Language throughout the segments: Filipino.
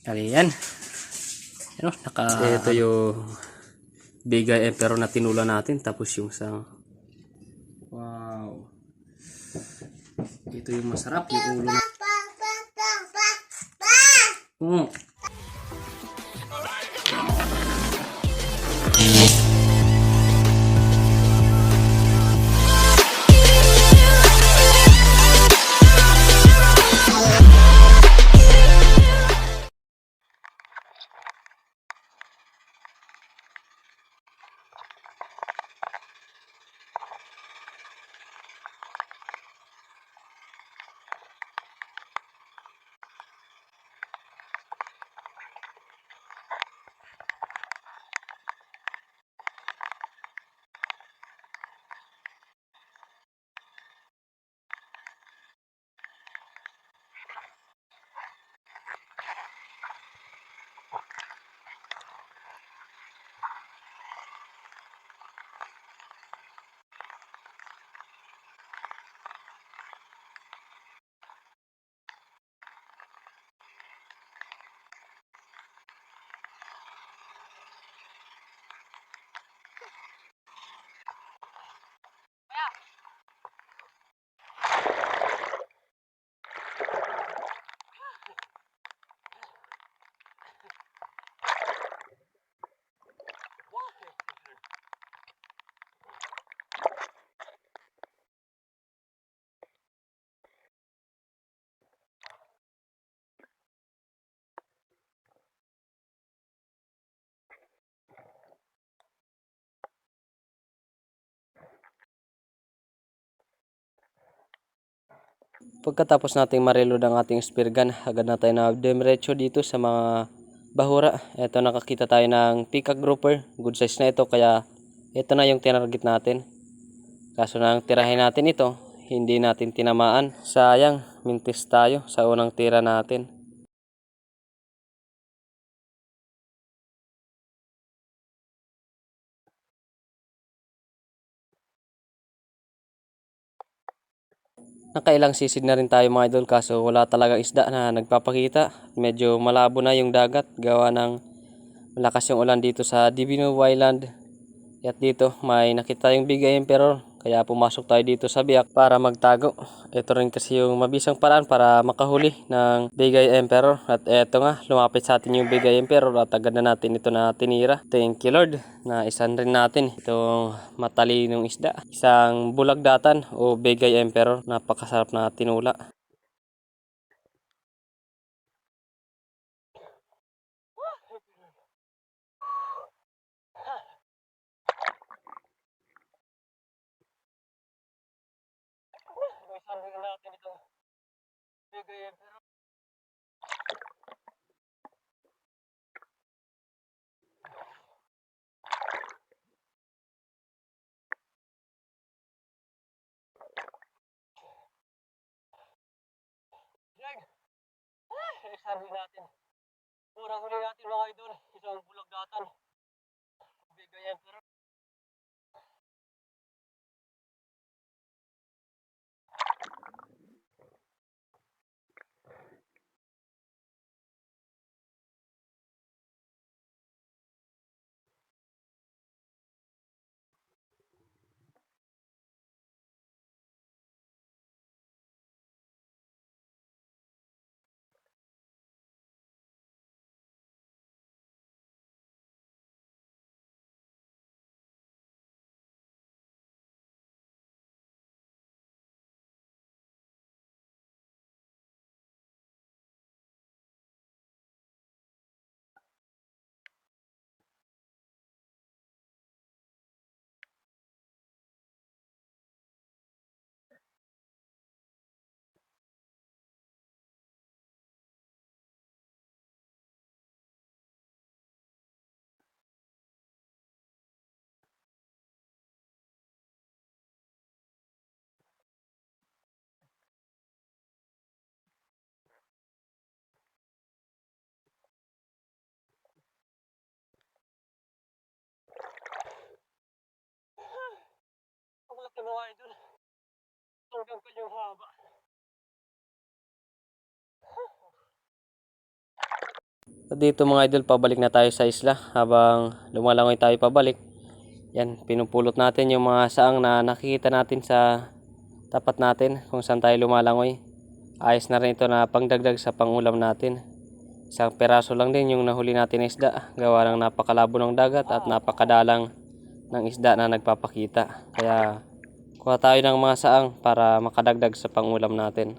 Ayan. Ano, ito yung Bigay Emperor na tinula natin. Tapos yung isang, wow. Ito yung masarap, yung ulo na. Pagkatapos nating mareload ang ating spear gun, agad na tayo na demiretso dito sa mga bahura. Ito, nakakita tayo ng peacock grouper. Good size na ito, kaya ito na yung tinarget natin. Kaso nang tirahin natin ito, hindi natin tinamaan. Sayang, mintis tayo sa unang tira natin. Nakailang sisid na rin tayo mga idol, kaso wala talagang isda na nagpapakita. Medyo malabo na yung dagat gawa ng malakas yung ulan dito sa Divino Island. At dito may nakita yung Bigay Emperor, kaya pumasok tayo dito sa biyak para magtago. Ito rin kasi yung mabisang paraan para makahuli ng Bigay Emperor. At eto nga, lumapit sa atin yung Bigay Emperor at agad na natin ito na tinira. Thank you Lord, na isan rin natin itong matalinong isda. Isang bulagdatan o Bigay Emperor, napakasarap na tinula. Natin ito Bigay Emperor. Isang natin. Murang huli natin mga idol. Isang bulagdatan. Bigay Emperor. Ang laki mga idol. Hanggang kanyang haba. At dito mga idol, pabalik na tayo sa isla. Habang lumalangoy tayo pabalik, yan, pinupulot natin yung mga saang na nakikita natin sa tapat natin kung saan tayo lumalangoy. Ayos na rin ito na pangdagdag sa pangulam natin. Isang peraso lang din yung nahuli natin na isda, gawa ng napakalabo ng dagat at napakadalang ng isda na nagpapakita. Kaya kuha tayo ng mga saang para makadagdag sa pangulam natin.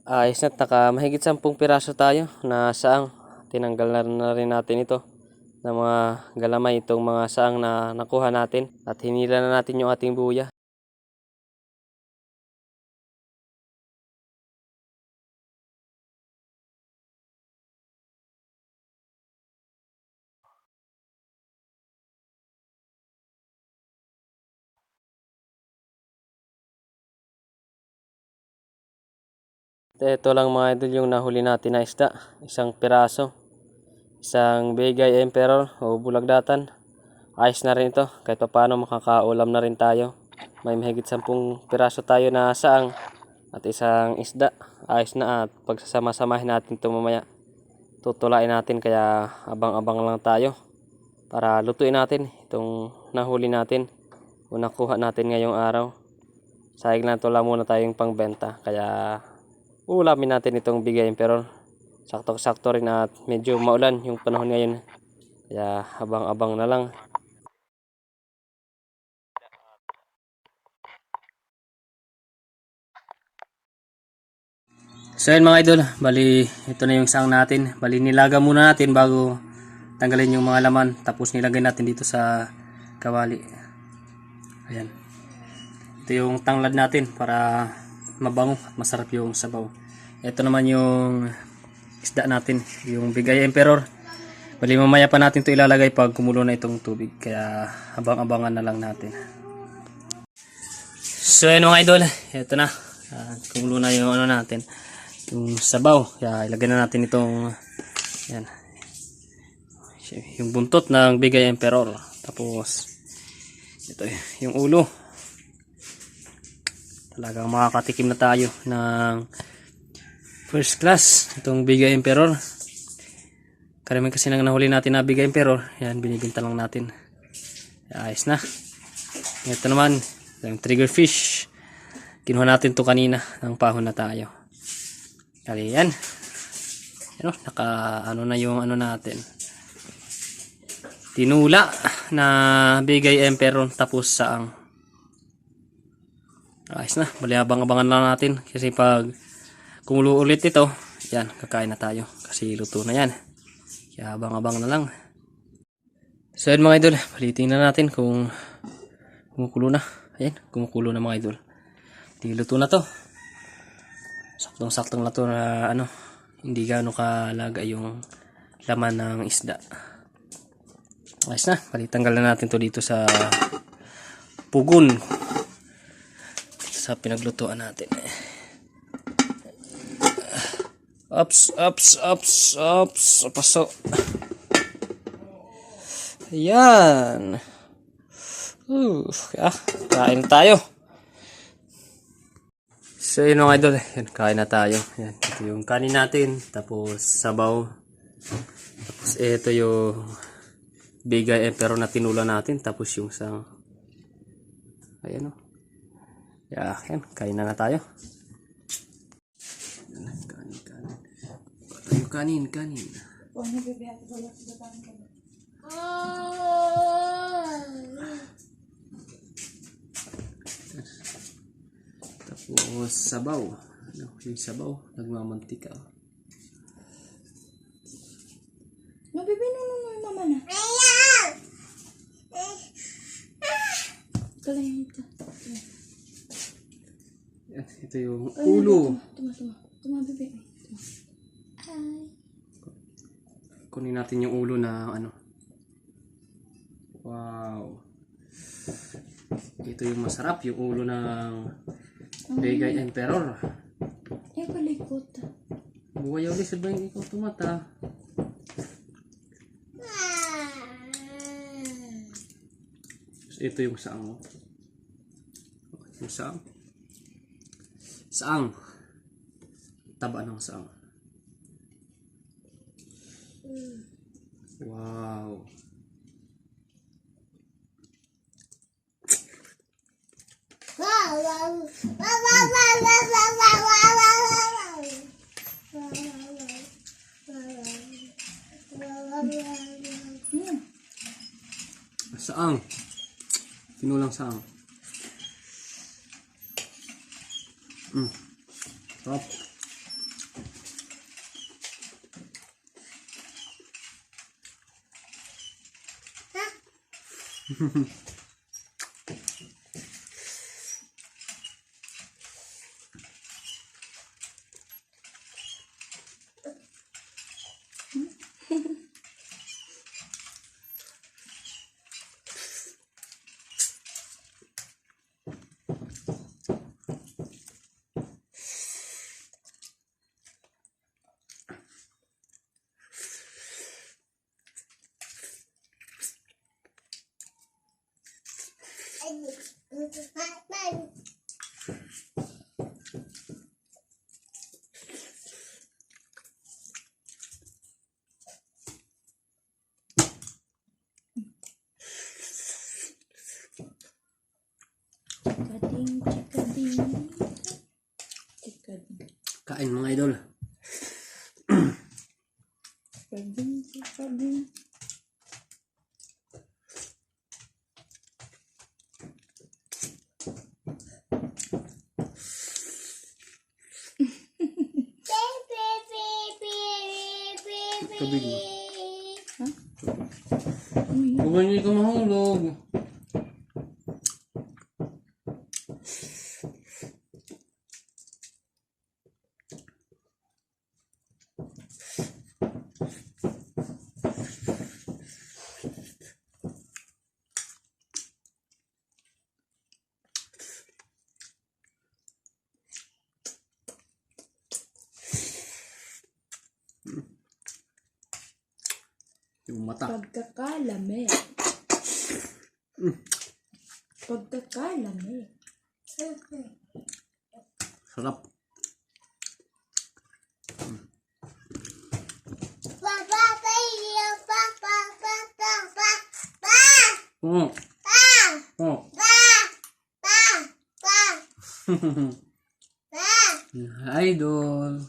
Ayos na, mahigit 10 piraso tayo na saang. Tinanggal na rin natin ito ng mga galamay, itong mga saang na nakuha natin, at hinila na natin yung ating buya. Ito lang mga idol yung nahuli natin na isda, isang piraso, isang Bigay Emperor o bulagdatan. Ayos na rin ito, kahit paano makakaulam na rin tayo. May mahigit 10 piraso tayo na saang at isang isda. Ayos na, at pagsasama-samahin natin ito mamaya, tutulain natin, kaya abang-abang lang tayo para lutuin natin itong nahuli natin o nakuha natin ngayong araw. Sayang lang, tula muna tayong pangbenta, kaya ulamin natin itong Bigay Emperor. Sakto-sakto rin at medyo maulan yung panahon ngayon, kaya abang-abang na lang. So yun mga idol, bali ito na yung saang natin. Bali nilaga muna natin bago tanggalin yung mga laman, tapos nilagay natin dito sa kawali. Ayan. Ito yung tanglad natin para mabango at masarap yung sabaw. Ito naman yung isda natin, yung Bigay Emperor. Bali mamaya pa natin ito ilalagay pag kumulo na itong tubig, kaya abang-abangan na lang natin. So yun mga idol, ito na. Kumulo na yung ano natin, yung sabaw. Kaya ilagay na natin itong yan, yung buntot ng Bigay Emperor. Tapos ito yung ulo. Talagang makakatikim na tayo ng first class itong Bigay Emperor. Karamihan kasi nang nahuli natin na Bigay Emperor, yan, binibinta lang natin. Ayos na. Ito naman yung trigger fish. Kinuha natin to kanina, ng pahon na tayo. Kali yan. Ano, ano na yung ano natin, tinula na Bigay Emperor tapos saang. Ayos na, bali abang-abangan lang natin, kasi pag kumulo ulit ito, yan, kakain na tayo kasi luto na yan. Kaya abang-abang na lang. So yun mga idol, palitin na natin kung kumukulo na. Ayan, kumukulo na mga idol. Di luto na to. Saktong-saktong na to na ano, hindi gaano kalaga yung laman ng isda. Ayos na, palitanggal na natin to dito sa pugon. Sa pinaglutuan natin. Ups. Paso. Ayan. Kain tayo. So yun mga idol, yan, kain na tayo. Yan, ito yung kanin natin. Tapos sabaw. Tapos ito yung bigay pero na tinula natin. Tapos yung sang ayan o. Yan, kain na tayo. Kanin. Tapos sabaw. Yung sabaw, nagmamantika. Mabibino mo mama na. Kalahin ito. Yan, ito yung ulo. Tuma, bebe. Hi. Kunin natin yung ulo na ano. Wow. Ito yung masarap, yung ulo ng Bigay Emperor. Ay, palikot. Buwayaw lisod ba yung ikaw tumata? Ito yung saang. Yung saang. Saang. Taba ng saang. Wow. Saang. Tinulang saang. Top. Chikading. Kain mga idol. Chikading. Tubig mo. Huwag niyo ito mahulog. Yung mata. Pagkakalami. Sarap. Oh. Oh. Idol.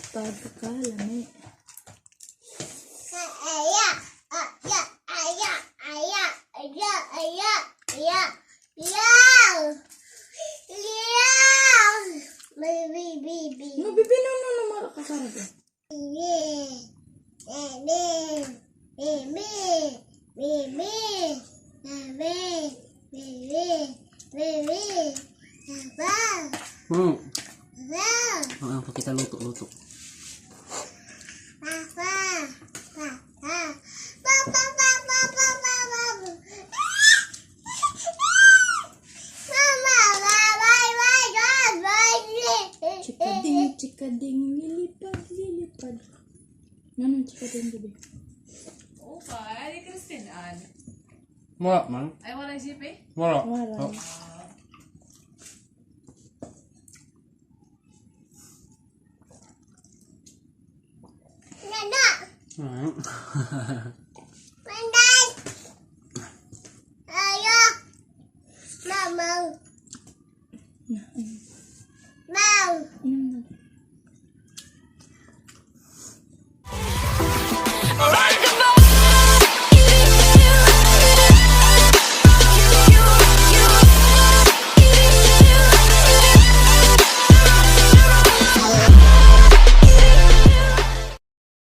Pagkakalami. Ay, Christine, Wala man. ay wala isip eh. Wala. Wala. Oh. Hmm. Inom